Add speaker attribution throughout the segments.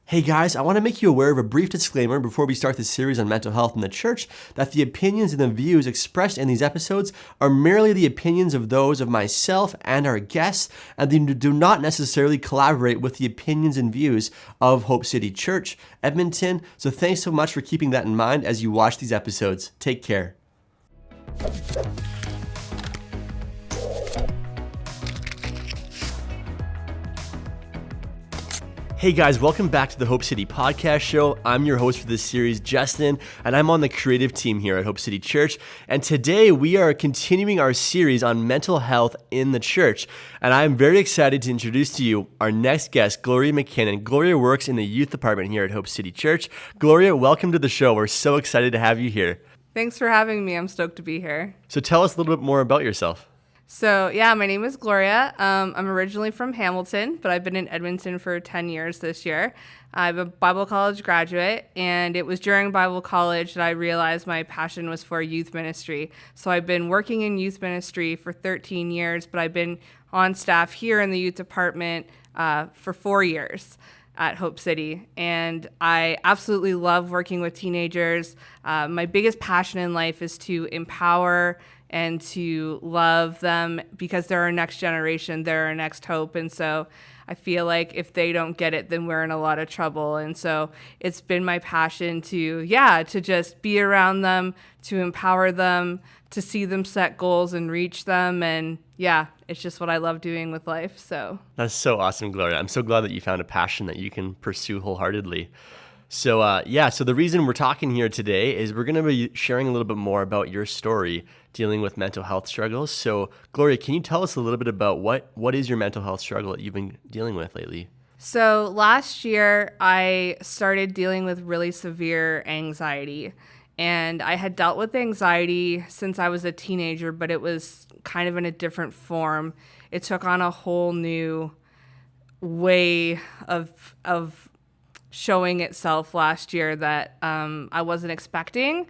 Speaker 1: Hey guys, I want to make you aware of a brief disclaimer before we start this series on mental health in the church that the opinions and the views expressed in these episodes are merely the opinions of those of myself and our guests, and they do not necessarily collaborate with the opinions and views of Hope City Church, Edmonton. So thanks so much for keeping that in mind as you watch these episodes. Take care. Hey guys, welcome back to the Hope City Podcast Show. I'm your host for this series, Justin, and I'm on the creative team here at Hope City Church. And today we are continuing our series on mental health in the church. And I'm very excited to introduce to you our next guest, Gloria McKinnon. Gloria works in the youth department here at Hope City Church. Gloria, welcome to the show. We're so excited to have you here.
Speaker 2: Thanks for having me. I'm stoked to be here.
Speaker 1: So tell us a little bit more about yourself.
Speaker 2: So, my name is Gloria. I'm originally from Hamilton, but I've been in Edmonton for 10 years this year. I'm a Bible college graduate, and it was during Bible college that I realized my passion was for youth ministry. So I've been working in youth ministry for 13 years, but I've been on staff here in the youth department for 4 years at Hope City, and I absolutely love working with teenagers. My biggest passion in life is to empower and to love them because they're our next generation, they're our next hope. And so I feel like if they don't get it, then we're in a lot of trouble. And so it's been my passion to just be around them, to empower them, to see them set goals and reach them. And it's just what I love doing with life. So
Speaker 1: that's so awesome, Gloria. I'm so glad that you found a passion that you can pursue wholeheartedly. So so the reason we're talking here today is we're going to be sharing a little bit more about your story dealing with mental health struggles. So Gloria, can you tell us a little bit about what is your mental health struggle that you've been dealing with lately?
Speaker 2: So last year I started dealing with really severe anxiety, and I had dealt with anxiety since I was a teenager, but it was kind of in a different form. It took on a whole new way of showing itself last year that I wasn't expecting.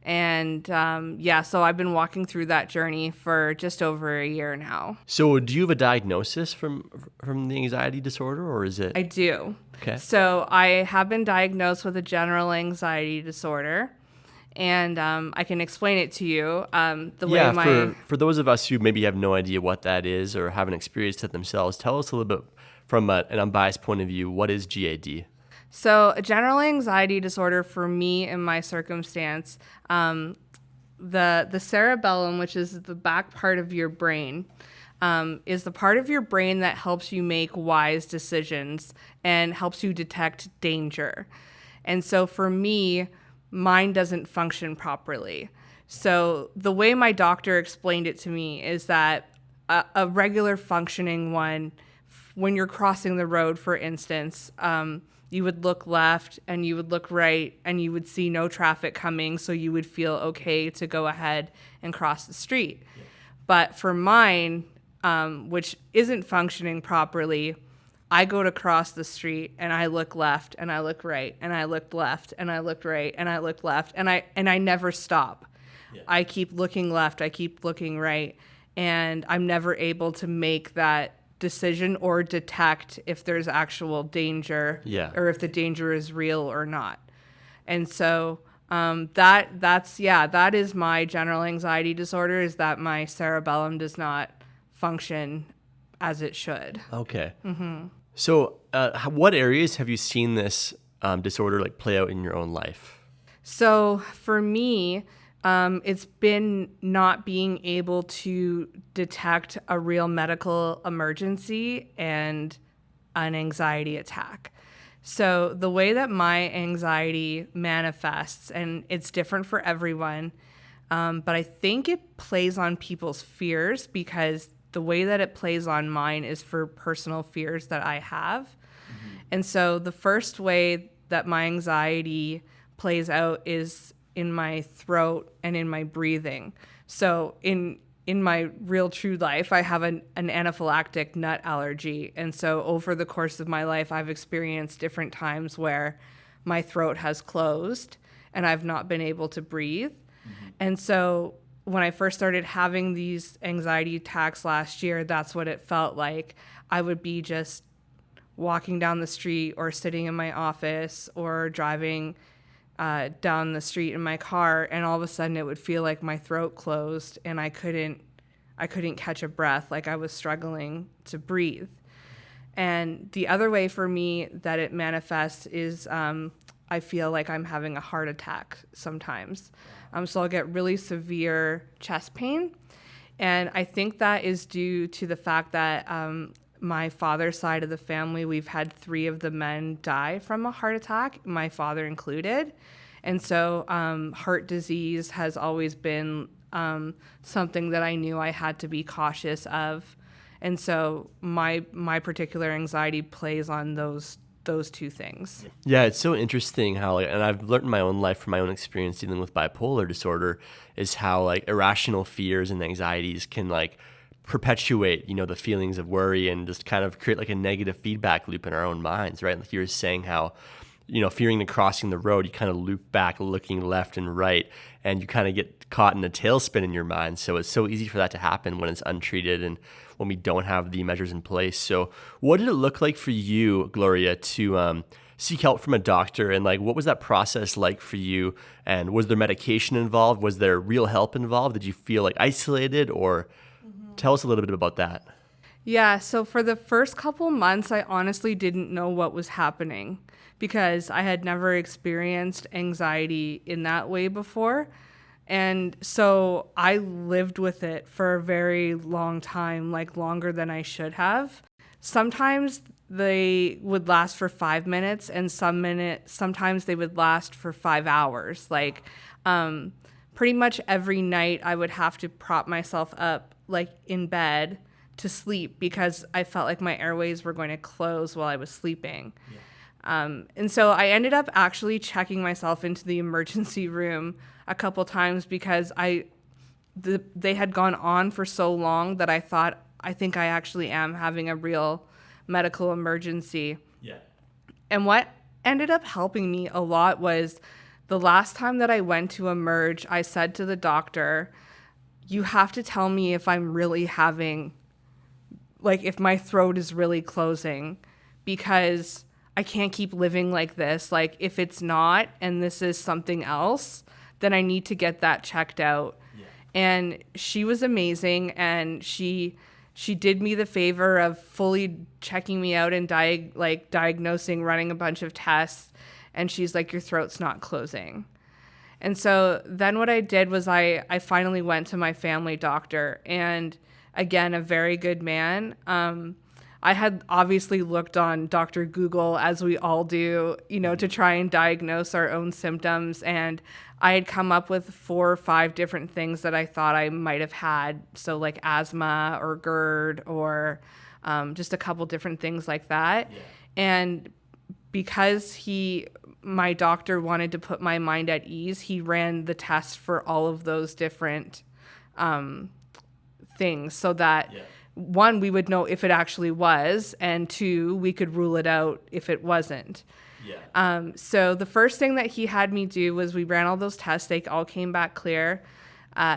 Speaker 2: And so I've been walking through that journey for just over a year now.
Speaker 1: So do you have a diagnosis from the anxiety disorder, or is it?
Speaker 2: I do.
Speaker 1: Okay.
Speaker 2: So I have been diagnosed with a general anxiety disorder, and I can explain it to you.
Speaker 1: For those of us who maybe have no idea what that is or haven't experienced it themselves, tell us a little bit from an unbiased point of view, what is GAD?
Speaker 2: So a general anxiety disorder for me in my circumstance, the cerebellum, which is the back part of your brain, is the part of your brain that helps you make wise decisions and helps you detect danger. And so for me, mine doesn't function properly. So the way my doctor explained it to me is that a regular functioning one, when you're crossing the road, for instance, you would look left and you would look right and you would see no traffic coming, so you would feel okay to go ahead and cross the street. Yeah. But for mine, which isn't functioning properly, I go to cross the street and I look left and I look right and I look left and I look right and I look left and I never stop. Yeah. I keep looking left, I keep looking right, and I'm never able to make that decision or detect if there's actual danger or if the danger is real or not. And so that is my general anxiety disorder, is that my cerebellum does not function as it should.
Speaker 1: Okay. Mm-hmm. So what areas have you seen this disorder play out in your own life?
Speaker 2: So for me, it's been not being able to detect a real medical emergency and an anxiety attack. So the way that my anxiety manifests, and it's different for everyone, but I think it plays on people's fears, because the way that it plays on mine is for personal fears that I have. Mm-hmm. And so the first way that my anxiety plays out is in my throat and in my breathing. So in my real true life, I have an anaphylactic nut allergy. And so over the course of my life, I've experienced different times where my throat has closed and I've not been able to breathe. Mm-hmm. And so when I first started having these anxiety attacks last year, that's what it felt like. I would be just walking down the street or sitting in my office or driving down the street in my car, and all of a sudden it would feel like my throat closed and I couldn't catch a breath, like I was struggling to breathe. And the other way for me that it manifests is I feel like I'm having a heart attack sometimes. So I'll get really severe chest pain. And I think that is due to the fact that my father's side of the family, we've had 3 of the men die from a heart attack, my father included. And so heart disease has always been something that I knew I had to be cautious of. And so my particular anxiety plays on those 2 things.
Speaker 1: Yeah, it's so interesting how, like, and I've learned in my own life from my own experience dealing with bipolar disorder, is how like irrational fears and anxieties can like perpetuate, the feelings of worry and just kind of create like a negative feedback loop in our own minds, right? Like you were saying how, fearing to crossing the road, you kind of loop back looking left and right, and you kind of get caught in a tailspin in your mind. So it's so easy for that to happen when it's untreated and when we don't have the measures in place. So what did it look like for you, Gloria, to seek help from a doctor? And like, what was that process like for you? And was there medication involved? Was there real help involved? Did you feel like isolated, or tell us a little bit about that?
Speaker 2: Yeah, so for the first couple months, I honestly didn't know what was happening because I had never experienced anxiety in that way before. And so I lived with it for a very long time, like longer than I should have. Sometimes they would last for 5 minutes, and sometimes they would last for 5 hours. Like pretty much every night I would have to prop myself up like in bed to sleep because I felt like my airways were going to close while I was sleeping. Yeah. And so I ended up actually checking myself into the emergency room a couple times because they had gone on for so long that I thought, I think I actually am having a real medical emergency.
Speaker 1: Yeah.
Speaker 2: And what ended up helping me a lot was the last time that I went to emerge, I said to the doctor, you have to tell me if I'm really having, like if my throat is really closing, because I can't keep living like this. Like if it's not, and this is something else, then I need to get that checked out. Yeah. And she was amazing, and she did me the favor of fully checking me out and diagnosing, running a bunch of tests, and she's like, your throat's not closing. And so then what I did was I finally went to my family doctor, and again, a very good man. I had obviously looked on Dr. Google, as we all do, to try and diagnose our own symptoms. And I had come up with 4 or 5 different things that I thought I might have had. So like asthma or GERD or just a couple different things like that. Yeah. And because my doctor wanted to put my mind at ease, he ran the test for all of those different things so that... Yeah. 1, we would know if it actually was, and 2, we could rule it out if it wasn't. Yeah. So the first thing that he had me do was we ran all those tests. They all came back clear.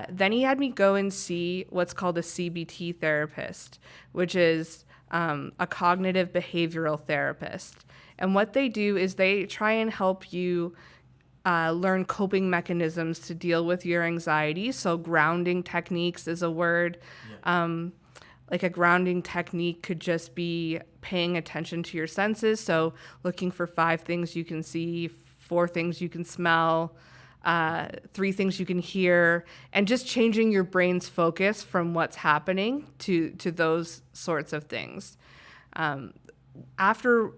Speaker 2: Then he had me go and see what's called a CBT therapist, which is a cognitive behavioral therapist. And what they do is they try and help you learn coping mechanisms to deal with your anxiety. So grounding techniques is a word. Yeah. Like a grounding technique could just be paying attention to your senses. So looking for 5 things you can see, 4 things you can smell, 3 things you can hear, and just changing your brain's focus from what's happening to those sorts of things. After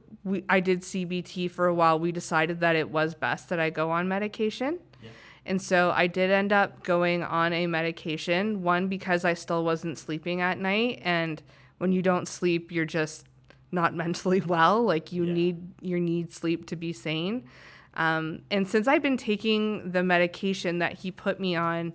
Speaker 2: I did CBT for a while, we decided that it was best that I go on medication. Yeah. And so I did end up going on a medication, 1, because I still wasn't sleeping at night. And when you don't sleep, you're just not mentally well. Like you need sleep to be sane. And since I've been taking the medication that he put me on,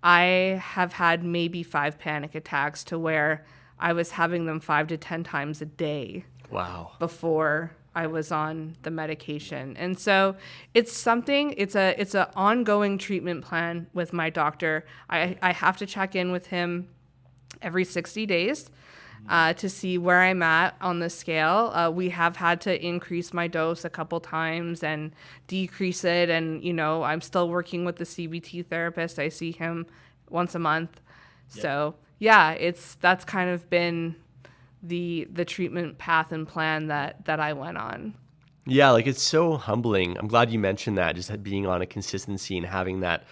Speaker 2: I have had maybe 5 panic attacks to where I was having them 5 to 10 times a day.
Speaker 1: Wow.
Speaker 2: Before I was on the medication. And so it's an ongoing treatment plan with my doctor. I have to check in with him every 60 days. to see where I'm at on the scale. We have had to increase my dose a couple times and decrease it. And, I'm still working with the CBT therapist. I see him once a month. Yep. So, that's kind of been the treatment path and plan that I went on.
Speaker 1: Yeah, like it's so humbling. I'm glad you mentioned that, just being on a consistency and having that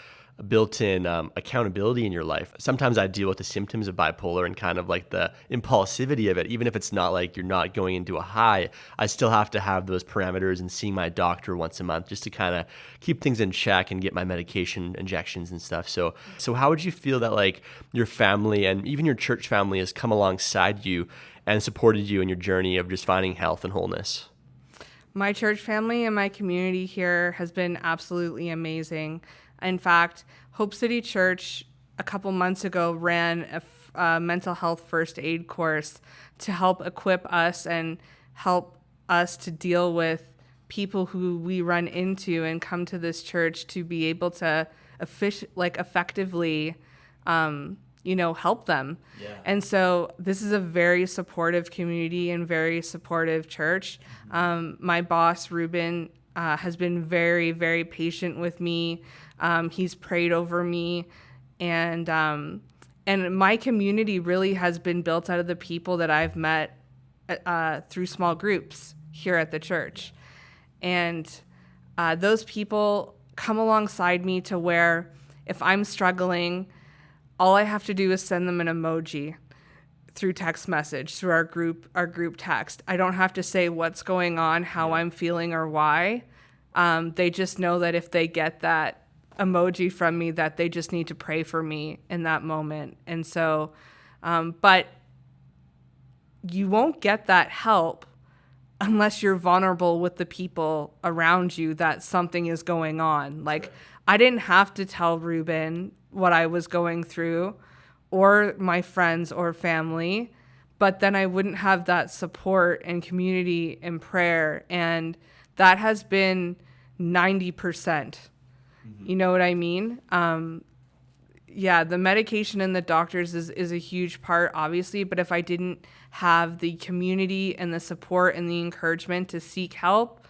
Speaker 1: built-in accountability in your life. Sometimes I deal with the symptoms of bipolar and kind of like the impulsivity of it. Even if it's not like you're not going into a high, I still have to have those parameters and seeing my doctor once a month just to kind of keep things in check and get my medication injections and stuff. So how would you feel that like your family and even your church family has come alongside you and supported you in your journey of just finding health and wholeness?
Speaker 2: My church family and my community here has been absolutely amazing. In fact, Hope City Church a couple months ago ran a mental health first aid course to help equip us and help us to deal with people who we run into and come to this church to be able to effectively help them. Yeah. And so this is a very supportive community and very supportive church. My boss, Ruben, has been very, very patient with me. He's prayed over me. And my community really has been built out of the people that I've met through small groups here at the church. And those people come alongside me to where if I'm struggling, all I have to do is send them an emoji through text message, through our group text. I don't have to say what's going on, how I'm feeling, or why. They just know that if they get that emoji from me, that they just need to pray for me in that moment. And so, but you won't get that help unless you're vulnerable with the people around you that something is going on. Like, I didn't have to tell Ruben what I was going through or my friends or family, but then I wouldn't have that support and community and prayer. And that has been 90%. Mm-hmm. You know what I mean? The medication and the doctors is a huge part, obviously, but if I didn't have the community and the support and the encouragement to seek help,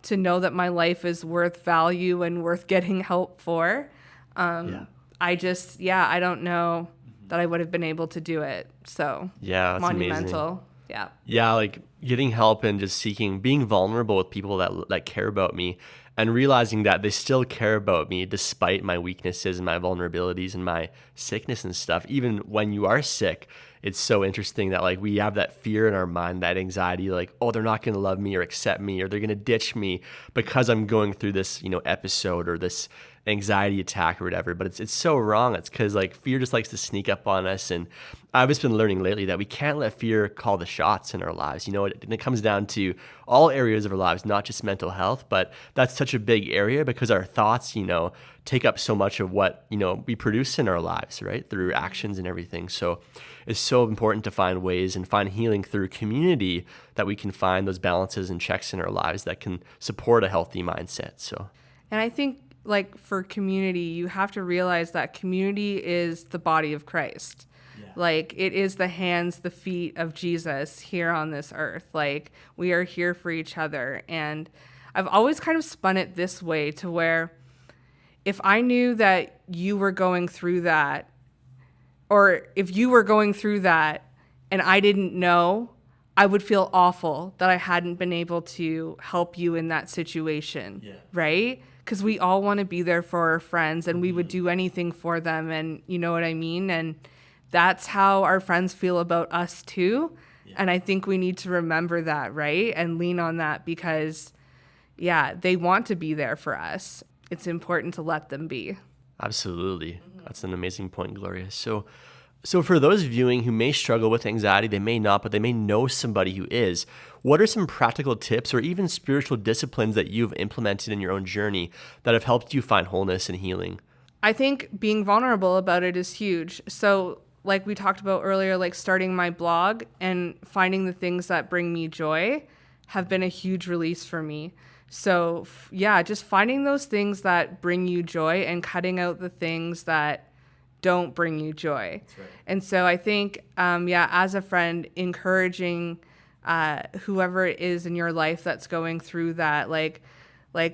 Speaker 2: to know that my life is worth value and worth getting help for, I don't know that I would have been able to do it. So
Speaker 1: that's
Speaker 2: monumental.
Speaker 1: Amazing. Yeah, like getting help and just being vulnerable with people that care about me, and realizing that they still care about me despite my weaknesses and my vulnerabilities and my sickness and stuff. Even when you are sick, it's so interesting that like we have that fear in our mind, that anxiety, like, oh, they're not going to love me or accept me, or they're going to ditch me because I'm going through this, episode or this anxiety attack or whatever. But it's so wrong. It's because like fear just likes to sneak up on us. And I've just been learning lately that we can't let fear call the shots in our lives. It comes down to all areas of our lives, not just mental health, but that's such a big area because our thoughts, take up so much of what, we produce in our lives, right? Through actions and everything. So it's so important to find ways and find healing through community, that we can find those balances and checks in our lives that can support a healthy mindset. So,
Speaker 2: and I think like for community, you have to realize that community is the body of Christ. Yeah. Like it is the hands, the feet of Jesus here on this earth. Like we are here for each other. And I've always kind of spun it this way, to where if I knew that you were going through that, or if you were going through that and I didn't know, I would feel awful that I hadn't been able to help you in that situation, right? Because we all want to be there for our friends, and we would do anything for them, and you know what I mean? And that's how our friends feel about us too. Yeah. And I think we need to remember that, right? And lean on that because, they want to be there for us. It's important to let them be.
Speaker 1: Absolutely. That's an amazing point, Gloria. So for those viewing who may struggle with anxiety, they may not, but they may know somebody who is, what are some practical tips or even spiritual disciplines that you've implemented in your own journey that have helped you find wholeness and healing?
Speaker 2: I think being vulnerable about it is huge. So like we talked about earlier, like starting my blog and finding the things that bring me joy have been a huge release for me. So just finding those things that bring you joy and cutting out the things that don't bring you joy.
Speaker 1: That's right.
Speaker 2: And so I think, as a friend, encouraging whoever it is in your life that's going through that, like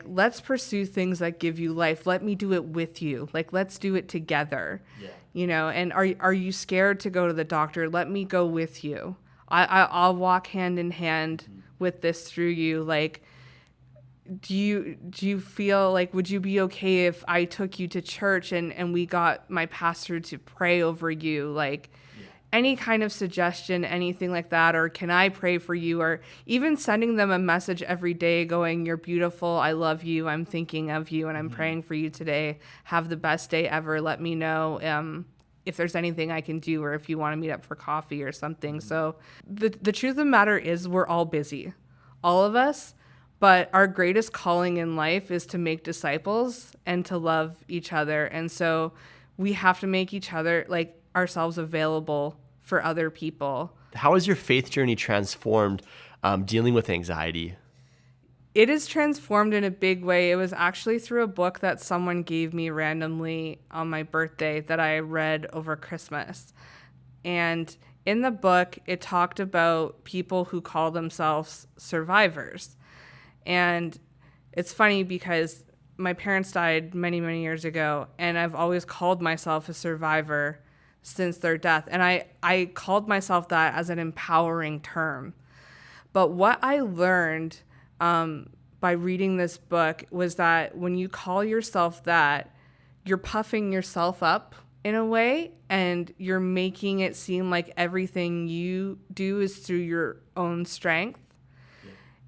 Speaker 2: let's pursue things that give you life. Let me do it with you. Like, let's do it together. Yeah. And are you scared to go to the doctor? Let me go with you. I'll walk hand in hand with this through you. Like, do you feel like, would you be okay if I took you to church and we got my pastor to pray over you? Like, any kind of suggestion, anything like that, or can I pray for you? Or even sending them a message every day going, you're beautiful, I love you, I'm thinking of you, and I'm praying for you today. Have the best day ever. Let me know if there's anything I can do, or if you want to meet up for coffee or something. So the truth of the matter is, we're all busy, all of us. But our greatest calling in life is to make disciples and to love each other. And so we have to make each other, like, ourselves available for other people.
Speaker 1: How has your faith journey transformed dealing with anxiety?
Speaker 2: It is transformed in a big way. It was actually through a book that someone gave me randomly on my birthday that I read over Christmas. And in the book, it talked about people who call themselves survivors. And it's funny because my parents died many, many years ago, and I've always called myself a survivor since their death. And I called myself that as an empowering term. But what I learned by reading this book was that when you call yourself that, you're puffing yourself up in a way, and you're making it seem like everything you do is through your own strength.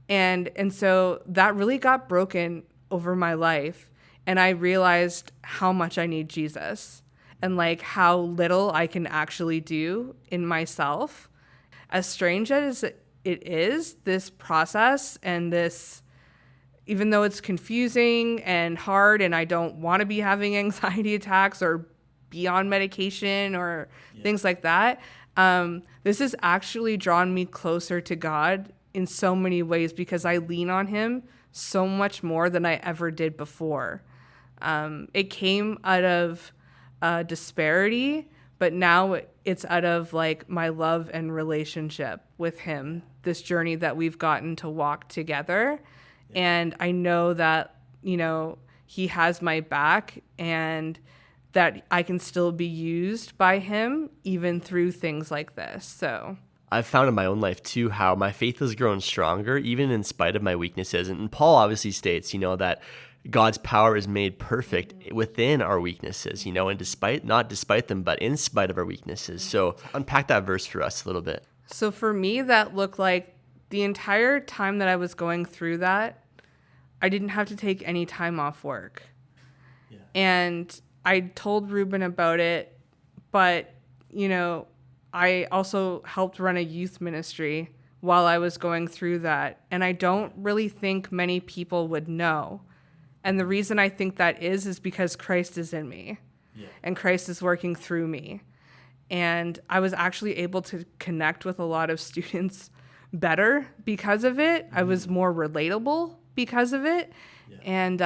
Speaker 2: And so that really got broken over my life. And I realized how much I need Jesus, and like how little I can actually do in myself. As strange as it is, this process and this, even though it's confusing and hard, and I don't want to be having anxiety attacks or be on medication or things like that, this has actually drawn me closer to God in so many ways, because I lean on him so much more than I ever did before. It came out of disparity, but now it's out of like my love and relationship with him, this journey that we've gotten to walk together. And I know that, he has my back, and that I can still be used by him even through things like this. So
Speaker 1: I've found in my own life too how my faith has grown stronger even in spite of my weaknesses. And Paul obviously states, that God's power is made perfect within our weaknesses, and not despite them, but in spite of our weaknesses. So unpack that verse for us a little bit.
Speaker 2: So for me, that looked like the entire time that I was going through that, I didn't have to take any time off work. Yeah. And I told Ruben about it, but, I also helped run a youth ministry while I was going through that. And I don't really think many people would know. And the reason I think that is because Christ is in me, and Christ is working through me. And I was actually able to connect with a lot of students better because of it. I was more relatable because of it. And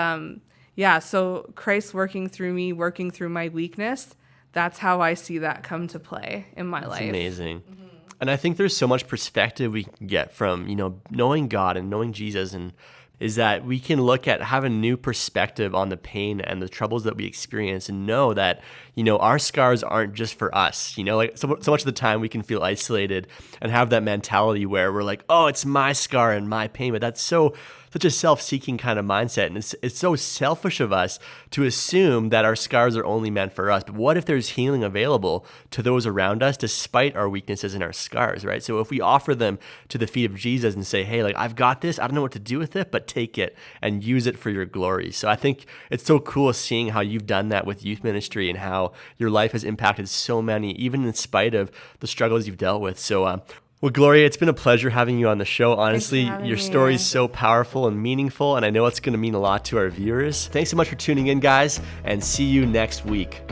Speaker 2: so Christ working through me, working through my weakness, that's how I see that come to play in my life.
Speaker 1: Amazing. Mm-hmm. And I think there's so much perspective we can get from, knowing God and knowing Jesus, and is that we can have a new perspective on the pain and the troubles that we experience, and know that, our scars aren't just for us. Like so much of the time we can feel isolated and have that mentality where we're like, oh, it's my scar and my pain. But that's such a self-seeking kind of mindset. And it's so selfish of us to assume that our scars are only meant for us. But what if there's healing available to those around us despite our weaknesses and our scars, right? So if we offer them to the feet of Jesus and say, hey, like, I've got this, I don't know what to do with it, but take it and use it for your glory. So I think it's so cool seeing how you've done that with youth ministry, and how your life has impacted so many, even in spite of the struggles you've dealt with. So, well, Gloria, it's been a pleasure having you on the show. Honestly, your story is so powerful and meaningful, and I know it's going to mean a lot to our viewers. Thanks so much for tuning in, guys, and see you next week.